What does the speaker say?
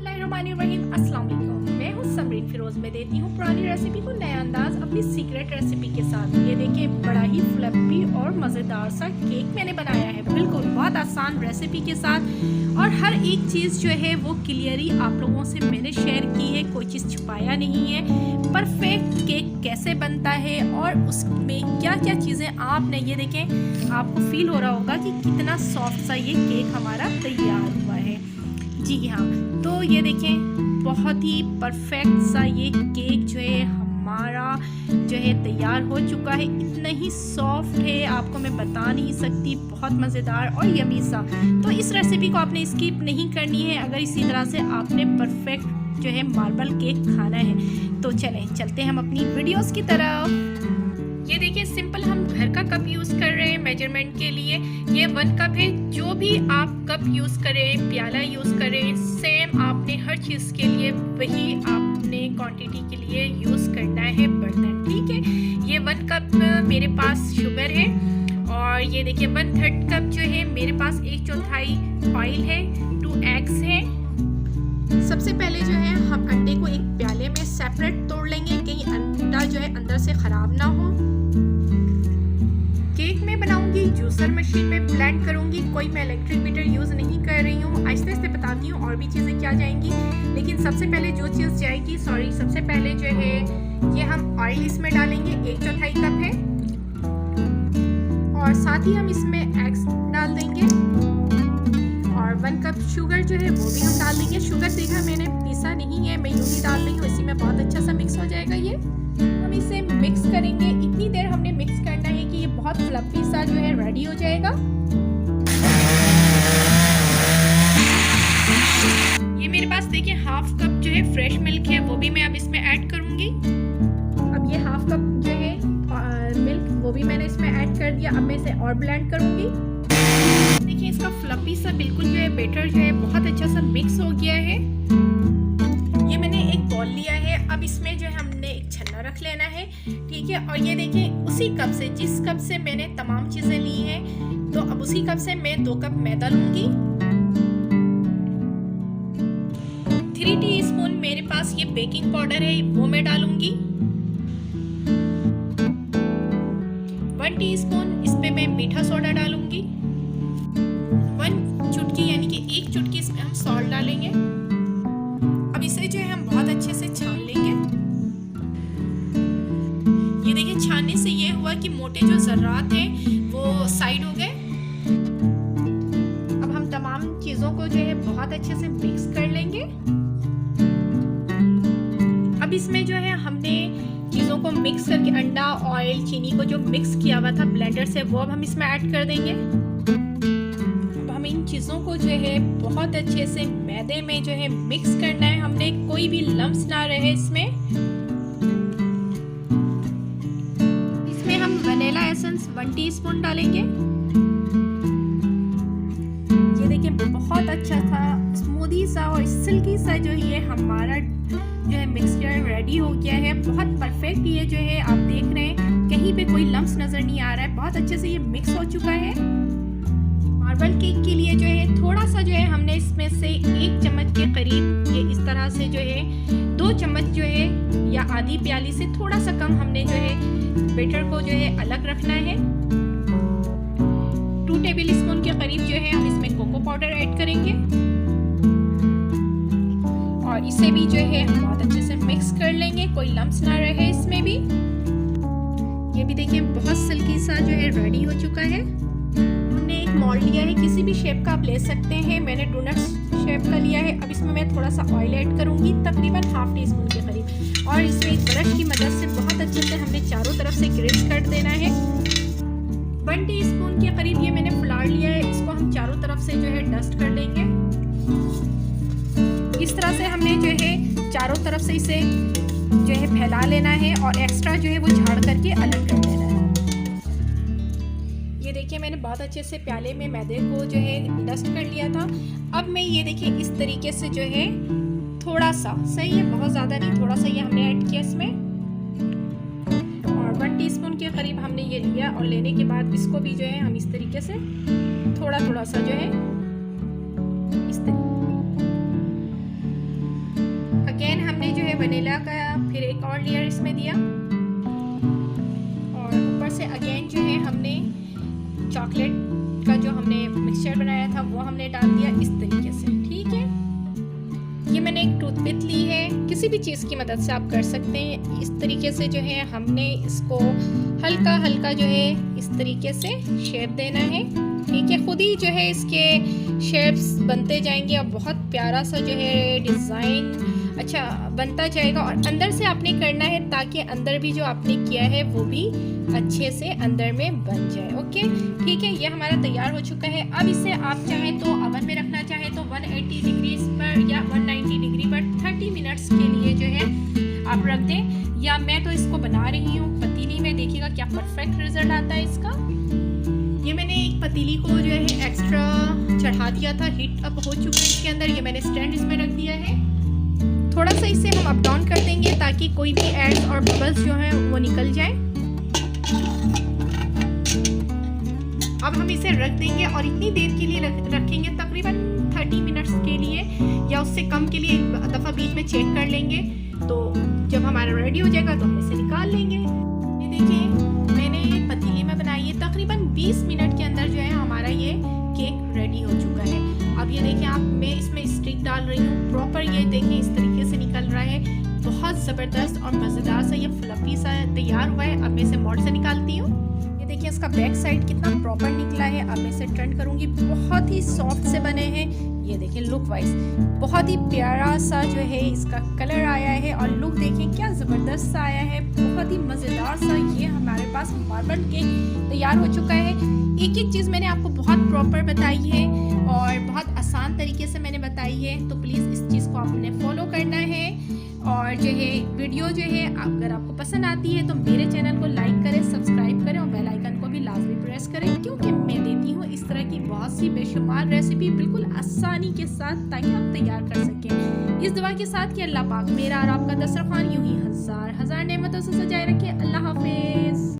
बिस्मिल्लाहिर्रहमानिर्रहीम। अस्सलाम वालेकुम। मैं हूँ समरीन फिरोज में देती हूँ पुरानी रेसिपी को नया अंदाज अपनी सीक्रेट रेसिपी के साथ। ये देखिए बड़ा ही फ्लफी और मज़ेदार सा केक मैंने बनाया है, बिल्कुल बहुत आसान रेसिपी के साथ। और हर एक चीज़ जो है वो क्लियरली आप लोगों से मैंने शेयर की है, कोई चीज़ छुपाया नहीं है। परफेक्ट केक कैसे बनता है और उसमें क्या क्या चीज़ें आपने, ये देखें आपको फील हो रहा होगा कि कितना सॉफ्ट सा ये केक हमारा तैयार हुआ है। जी हाँ, तो ये देखें बहुत ही परफेक्ट सा ये केक जो है हमारा जो है तैयार हो चुका है। इतना ही सॉफ्ट है, आपको मैं बता नहीं सकती, बहुत मज़ेदार और यमी सा। तो इस रेसिपी को आपने स्किप नहीं करनी है अगर इसी तरह से आपने परफेक्ट जो है मार्बल केक खाना है। तो चलते हैं हम अपनी वीडियोस की तरफ। ये देखिए सिंपल हम घर का कप यूज़ कर रहे हैं मेजरमेंट के लिए। ये 1 कप है। जो भी आप कप यूज़ करें, प्याला यूज़ करें, सेम आपने हर चीज़ के लिए वही आपने क्वांटिटी के लिए यूज़ करना है बर्तन, ठीक है। ये 1 कप मेरे पास शुगर है और ये देखिए 1/3 कप जो है मेरे पास 1/4 ऑयल है, 2 एग्स है। सबसे पहले जो है हम अंडे को एक प्याले में सेपरेट तोड़ लेंगे, कहीं अंडा जो है अंदर से ख़राब ना हो। केक में बनाऊंगी जूसर मशीन में ब्लेंड करूंगी, कोई मैं इलेक्ट्रिक बीटर यूज़ नहीं कर रही हूँ। आहिस्ते आहिस्ते बताती हूँ और भी चीज़ें क्या जाएंगी, लेकिन सबसे पहले जो चीज़ जाएगी, सबसे पहले जो है ये हम ऑयल इसमें डालेंगे, 1/4 कप है। और साथ ही हम इसमें एग्स डाल देंगे और 1 कप शुगर जो है वो भी हम डाल देंगे। शुगर देखा मैंने पीसा नहीं है, मैं यूँ ही डाल रही हूँ, इसी में बहुत अच्छा सा मिक्स हो जाएगा। ये हम इसे मिक्स करेंगे, इतनी देर हमने मिक्स करना है कि ये बहुत फ्लफी सा जो है रेडी हो जाएगा। ये मेरे पास देखिए 1/2 कप जो है फ्रेश मिल्क है, वो भी मैं अब इसमें ऐड करूंगी। अब ये 1/2 कप जो है मिल्क वो भी मैंने इसमें ऐड कर दिया। अब मैं इसे और ब्लेंड करूंगी। देखिए इसका फ्लफी सा बिल्कुल जो है बैटर जो है बहुत अच्छा सा मिक्स हो गया है। ये मैंने एक बॉल लिया है, अब इसमें जो है हमने एक छन्ना रख लेना है, ठीक है। और ये देखिए उसी कप से, जिस कप से मैंने तमाम चीज़ें ली हैं, तो अब उसी कप से मैं 2 कप मैदा लूँगी। 3 टीस्पून मेरे पास ये बेकिंग पाउडर है, वो मैं डालूँगी। 1 टीस्पून इस पे मैं मीठा सोडा डालूँगी। 1 चुटकी यानी कि 1 चुटकी इसमें हम सॉल्ट डालेंगे। अब इसे जो है हम बहुत अच्छे से छान लेंगे। ये देखिए छानने से ये हुआ कि मोटे जो ज़र्रात हैं वो साइड हो गए। अब हम तमाम चीज़ों को जो है बहुत अच्छे से मिक्स कर लेंगे। अब इसमें जो है हमने चीज़ों को मिक्स करके अंडा, ऑयल, चीनी को जो मिक्स किया हुआ था ब्लेंडर से, वो अब हम इसमें ऐड कर देंगे। इन चीज़ों को जो है बहुत अच्छे से मैदे में जो है मिक्स करना है हमने, कोई भी लम्स ना रहे इसमें। इसमें हम वनीला एसेंस 1 टीस्पून डालेंगे। ये देखिए बहुत अच्छा था, स्मूदी सा और सिल्की सा जो ये हमारा जो है मिक्सचर रेडी हो गया है। बहुत परफेक्ट ये जो है आप देख रहे हैं, कहीं पे कोई लम्स नज़र नहीं आ रहा है, बहुत अच्छे से ये मिक्स हो चुका है। मार्बल केक के लिए जो है थोड़ा सा जो है हमने इसमें से 1 चम्मच के करीब, ये इस तरह से जो है 2 चम्मच जो है या आधी प्याली से थोड़ा सा कम हमने जो है बैटर को जो है अलग रखना है। 2 टेबल स्पून के करीब जो है हम इसमें कोको पाउडर ऐड करेंगे और इसे भी जो है हम बहुत अच्छे से मिक्स कर लेंगे, कोई लम्स ना रहे इसमें भी। ये भी देखिए बहुत सिल्की सा जो है रेडी हो चुका है। एक मोल्ड लिया है, किसी भी शेप का आप ले सकते हैं, मैंने डोनट शेप का लिया है। अब इसमें मैं थोड़ा सा ऑयल ऐड करूंगी, तकरीबन 1/2 टीस्पून के करीब, और इसमें एक ब्रश की मदद से बहुत अच्छे से हमने चारों तरफ से ग्रीस कर देना है। 1 टीस्पून के करीब ये मैंने फ्लावर लिया है, इसको हम चारों तरफ से जो है डस्ट कर लेंगे। इस तरह से हमने जो है चारों तरफ से इसे जो है फैला लेना है और एक्स्ट्रा जो है वो झाड़ करके अलग कर देना है। ये देखिए मैंने बहुत अच्छे से प्याले में मैदे को जो है डस्ट कर लिया था। अब मैं ये देखिए इस तरीके से जो है थोड़ा सा, सही है, बहुत ज़्यादा नहीं, थोड़ा सा ये हमने ऐड किया इसमें, और 1 टीस्पून के करीब हमने ये लिया। और लेने के बाद इसको भी जो है हम इस तरीके से थोड़ा थोड़ा सा जो है इस तरीके वनीला का फिर एक और लेयर इसमें दिया और ऊपर से अगेन जो है हमने चॉकलेट का जो हमने मिक्सचर बनाया था वो हमने डाल दिया इस तरीके से। ठीक है, ये मैंने एक टूथपिक ली है, किसी भी चीज़ की मदद से आप कर सकते हैं। इस तरीके से जो है हमने इसको हल्का हल्का जो है इस तरीके से शेप देना है। ठीक है, खुद ही जो है इसके शेप्स बनते जाएंगे और बहुत प्यारा सा जो है डिज़ाइन अच्छा बनता जाएगा। और अंदर से आपने करना है ताकि अंदर भी जो आपने किया है वो भी अच्छे से अंदर में बन जाए। ओके, ठीक है, ये हमारा तैयार हो चुका है। अब इसे आप चाहें तो ओवन में रखना चाहें तो 180 डिग्री पर या 190 डिग्री पर 30 मिनट्स के लिए जो है आप रख दें। या मैं तो इसको बना रही हूँ पतीली में, देखिएगा क्या परफेक्ट रिजल्ट आता है इसका। ये मैंने एक पतीली को जो है एक्स्ट्रा चढ़ा दिया था, हीट अप हो चुका है इसके अंदर। ये मैंने स्टैंड इसमें रख दिया है। थोड़ा सा इसे हम अप डाउन कर देंगे ताकि कोई भी एड्स और बबल्स जो हैं वो निकल जाए। अब हम इसे रख देंगे और इतनी देर के लिए रखेंगे, तकरीबन 30 मिनट्स के लिए या उससे कम के लिए। एक दफ़ा बीच में चेक कर लेंगे, तो जब हमारा रेडी हो जाएगा तो हम इसे निकाल लेंगे। ये देखिए मैंने पतीली में बनाई है, तकरीबन 20 मिनट के अंदर जो है हमारा ये केक रेडी हो चुका है। अब ये देखिए आप, मैं इसमें स्टिक डाल रही हूँ प्रॉपर, ये देखिए इस तरीके से निकल रहा है। बहुत ज़बरदस्त और मज़ेदार सा ये फ्लफी सा तैयार हुआ है। अब मैं इसे मोल्ड से निकालती हूँ। ये देखिए इसका बैक साइड कितना प्रॉपर निकला है। अब मैं इसे टर्न करूँगी, बहुत ही सॉफ्ट से बने हैं। ये देखिए लुक वाइज बहुत ही प्यारा सा जो है इसका कलर आया है और लुक देखिए क्या ज़बरदस्त सा आया है। बहुत ही मज़ेदार सा ये हमारे पास मार्बल केक तैयार हो चुका है। एक एक चीज़ मैंने आपको बहुत प्रॉपर बताई है और बहुत आसान तरीके से मैंने बताई है, तो प्लीज़ इस चीज़ को आपने फॉलो करना है। और जो है वीडियो जो है अगर आपको पसंद आती है तो मेरे चैनल को लाइक करें, सब्सक्राइब करें और बेल आइकन को भी लाजमी प्रेस करें, क्योंकि मैं देती हूँ इस तरह की बहुत सी बेशुमार रेसिपी बिल्कुल आसानी के साथ ताकि आप तैयार कर सकें। इस दुआ के साथ कि अल्लाह पाक मेरा और आपका दस्तरखान यूं ही हज़ार हज़ार नेमतों से सजाए रखे। अल्लाह हाफिज़।